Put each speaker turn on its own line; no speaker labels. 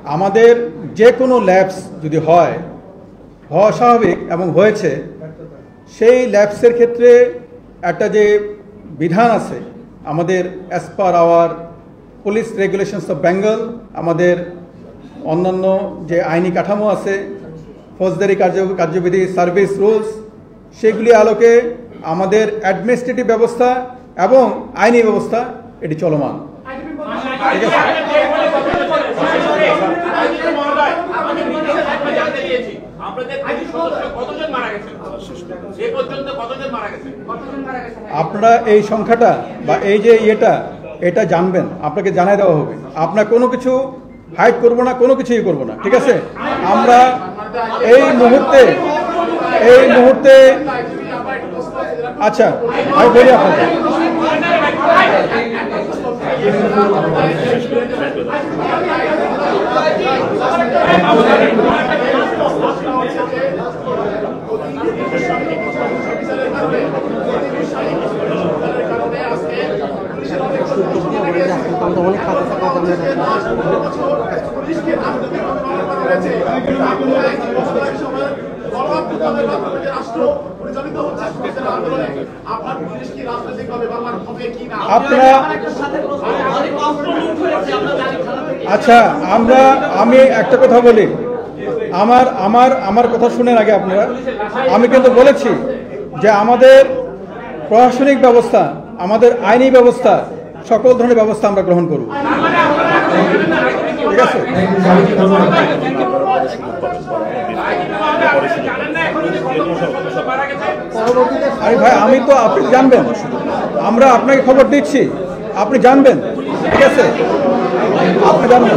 আমাদের যে কোনো ল্যাবস যদি হয় হওয়া স্বাভাবিক এবং হয়েছে, সেই ল্যাবসের ক্ষেত্রে একটা যে বিধান আছে আমাদের as per our police regulations of Bengal, আমাদের অন্যান্য যে আইনি কাঠামো আছে, ফৌজদারি কার্যবিধি, সার্ভিস রুলস, সেগুলি আলোকে আমাদের অ্যাডমিনিস্ট্রেটিভ ব্যবস্থা এবং আইনি ব্যবস্থা এটি চলমান। ঠিক আছে, আপনারা এই সংখ্যাটা বা এই যে এটা জানবেন, আপনাকে জানাই দেওয়া হবে। আপনার কোনো কিছু হাইড করবো না, কোনো কিছুই করবো না। ঠিক আছে, আমরা এই মুহূর্তে আচ্ছা আমি বলি আপনাকে, আচ্ছা আমি একটা কথা বলি, আমার কথা শুনেন আগে আপনারা। আমি কিন্তু বলেছি যে আমাদের প্রশাসনিক ব্যবস্থা, আমাদের আইনি ব্যবস্থা, সকল ধরনের ব্যবস্থা আমরা গ্রহণ করব। ঠিক আছে, আরে ভাই আমি তো, আপনি জানবেন, আমরা আপনাকে খবর দিচ্ছি, আপনি জানবেন। ঠিক আছে, আপনি জানবেন।